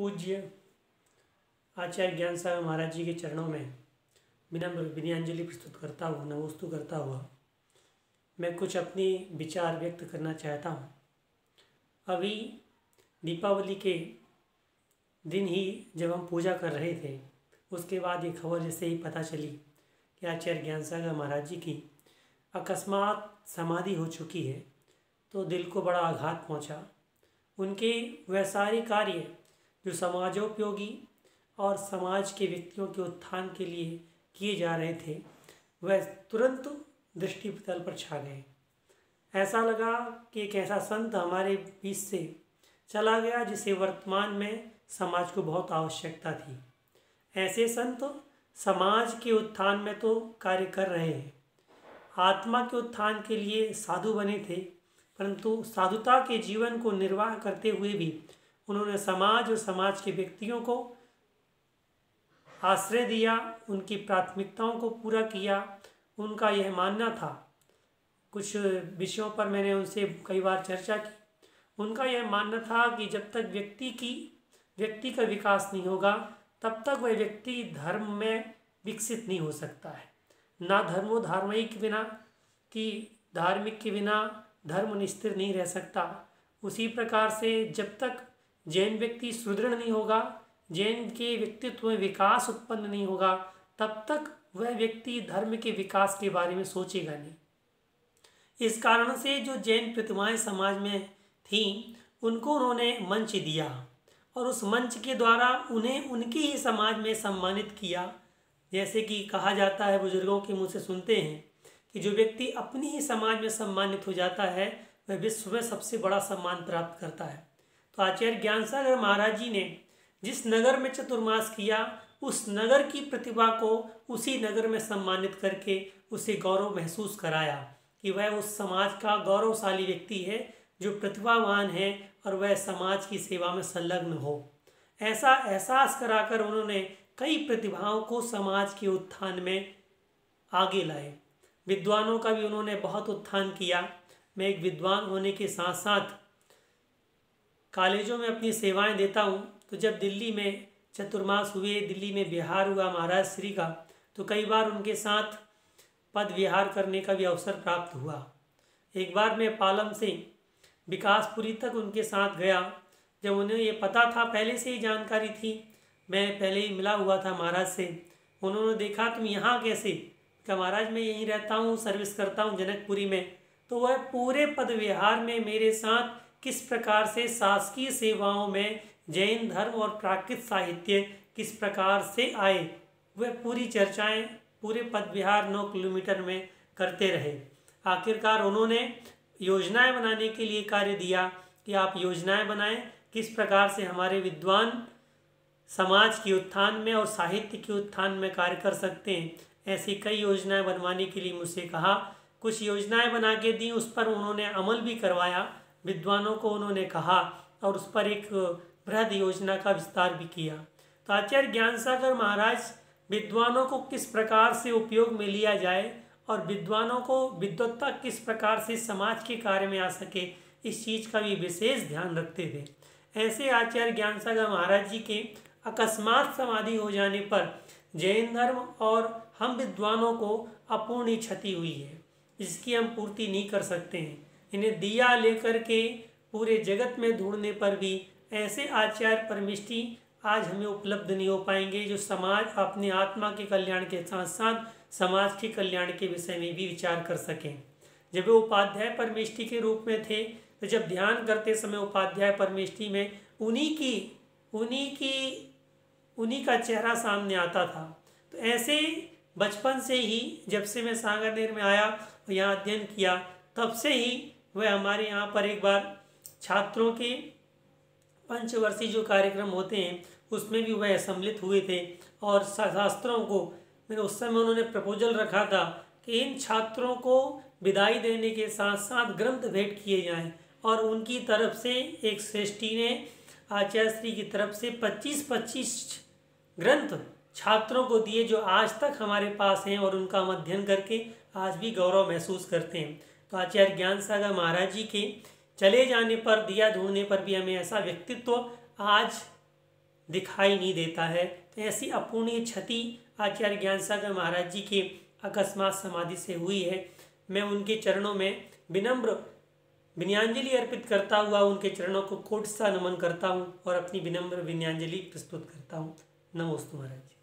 पूज्य आचार्य ज्ञान सागर महाराज जी के चरणों में विनम्र विनयांजलि प्रस्तुत करता हुआ नमोस्तु करता हुआ मैं कुछ अपनी विचार व्यक्त करना चाहता हूँ। अभी दीपावली के दिन ही जब हम पूजा कर रहे थे, उसके बाद ये खबर जैसे ही पता चली कि आचार्य ज्ञान सागर महाराज जी की अकस्मात समाधि हो चुकी है, तो दिल को बड़ा आघात पहुँचा। उनके वह सारे कार्य जो समाजोपयोगी और समाज के व्यक्तियों के उत्थान के लिए किए जा रहे थे, वह तुरंत दृष्टिपटल पर छा गए। ऐसा लगा कि एक ऐसा संत हमारे बीच से चला गया जिसे वर्तमान में समाज को बहुत आवश्यकता थी। ऐसे संत समाज के उत्थान में तो कार्य कर रहे हैं, आत्मा के उत्थान के लिए साधु बने थे, परंतु साधुता के जीवन को निर्वाह करते हुए भी उन्होंने समाज और समाज के व्यक्तियों को आश्रय दिया, उनकी प्राथमिकताओं को पूरा किया। उनका यह मानना था, कुछ विषयों पर मैंने उनसे कई बार चर्चा की, उनका यह मानना था कि जब तक व्यक्ति का विकास नहीं होगा तब तक वह व्यक्ति धर्म में विकसित नहीं हो सकता है। ना धार्मिक के बिना धर्म स्थिर नहीं रह सकता। उसी प्रकार से जब तक जैन व्यक्ति सुदृढ़ नहीं होगा, जैन के व्यक्तित्व में विकास उत्पन्न नहीं होगा, तब तक वह व्यक्ति धर्म के विकास के बारे में सोचेगा नहीं। इस कारण से जो जैन प्रतिमाएं समाज में थीं, उनको उन्होंने मंच दिया और उस मंच के द्वारा उन्हें उनके ही समाज में सम्मानित किया। जैसे कि कहा जाता है, बुजुर्गों के मुँह से सुनते हैं कि जो व्यक्ति अपनी ही समाज में सम्मानित हो जाता है वह विश्व में सबसे बड़ा सम्मान प्राप्त करता है। तो आचार्य ज्ञान सागर महाराज जी ने जिस नगर में चतुर्मास किया, उस नगर की प्रतिभा को उसी नगर में सम्मानित करके उसे गौरव महसूस कराया कि वह उस समाज का गौरवशाली व्यक्ति है जो प्रतिभावान है और वह समाज की सेवा में संलग्न हो। ऐसा एहसास कराकर उन्होंने कई प्रतिभाओं को समाज के उत्थान में आगे लाए। विद्वानों का भी उन्होंने बहुत उत्थान किया। मैं एक विद्वान होने के साथ साथ कॉलेजों में अपनी सेवाएं देता हूँ, तो जब दिल्ली में चतुर्मास हुए, दिल्ली में विहार हुआ महाराज श्री का, तो कई बार उनके साथ पद विहार करने का भी अवसर प्राप्त हुआ। एक बार मैं पालम से विकासपुरी तक उनके साथ गया। जब उन्हें ये पता था, पहले से ही जानकारी थी, मैं पहले ही मिला हुआ था महाराज से। उन्होंने देखा तुम यहाँ कैसे? क्या महाराज मैं यहीं रहता हूँ, सर्विस करता हूँ जनकपुरी में। तो वह पूरे पद विहार में मेरे साथ किस प्रकार से शासकीय सेवाओं में जैन धर्म और प्राकृत साहित्य किस प्रकार से आए, वह पूरी चर्चाएं पूरे पद विहार 9 किलोमीटर में करते रहे। आखिरकार उन्होंने योजनाएं बनाने के लिए कार्य दिया कि आप योजनाएं बनाएं, किस प्रकार से हमारे विद्वान समाज के उत्थान में और साहित्य के उत्थान में कार्य कर सकते हैं। ऐसी कई योजनाएं बनवाने के लिए मुझसे कहा। कुछ योजनाएं बना के दी, उस पर उन्होंने अमल भी करवाया। विद्वानों को उन्होंने कहा और उस पर एक बृहद योजना का विस्तार भी किया। तो आचार्य ज्ञान सागर महाराज विद्वानों को किस प्रकार से उपयोग में लिया जाए और विद्वानों को विद्वत्ता किस प्रकार से समाज के कार्य में आ सके, इस चीज़ का भी विशेष ध्यान रखते थे। ऐसे आचार्य ज्ञान सागर महाराज जी के अकस्मात समाधि हो जाने पर जैन धर्म और हम विद्वानों को अपूर्णीय क्षति हुई है, जिसकी हम पूर्ति नहीं कर सकते हैं। इन्हें दिया लेकर के पूरे जगत में ढूंढने पर भी ऐसे आचार्य परमिष्टि आज हमें उपलब्ध नहीं हो पाएंगे जो समाज अपने आत्मा के कल्याण के साथ साथ समाज के कल्याण के विषय में भी विचार कर सकें। जब वे उपाध्याय परमिष्टि के रूप में थे, तो जब ध्यान करते समय उपाध्याय परमिष्टि में उन्हीं का चेहरा सामने आता था। तो ऐसे बचपन से ही जब से मैं सांगरनेर में आया और यहाँ अध्ययन किया, तब से ही वह हमारे यहाँ पर एक बार छात्रों के पंचवर्षीय जो कार्यक्रम होते हैं उसमें भी वह सम्मिलित हुए थे। और शास्त्रों को मैंने उस समय उन्होंने प्रपोजल रखा था कि इन छात्रों को विदाई देने के साथ साथ ग्रंथ भेंट किए जाएं, और उनकी तरफ से एक श्रेष्ठी ने आचार्य श्री की तरफ से 25-25 ग्रंथ छात्रों को दिए जो आज तक हमारे पास हैं और उनका हम अध्ययन करके आज भी गौरव महसूस करते हैं। तो आचार्य ज्ञान सागर महाराज जी के चले जाने पर, दिया ढूंढने पर भी हमें ऐसा व्यक्तित्व आज दिखाई नहीं देता है। तो ऐसी अपूर्णीय क्षति आचार्य ज्ञान सागर महाराज जी के अकस्मात समाधि से हुई है। मैं उनके चरणों में विनम्र विनयांजलि अर्पित करता हुआ उनके चरणों को कोटि सा नमन करता हूँ और अपनी विनम्र विनयांजलि प्रस्तुत करता हूँ। नमोस्तु महाराज जी।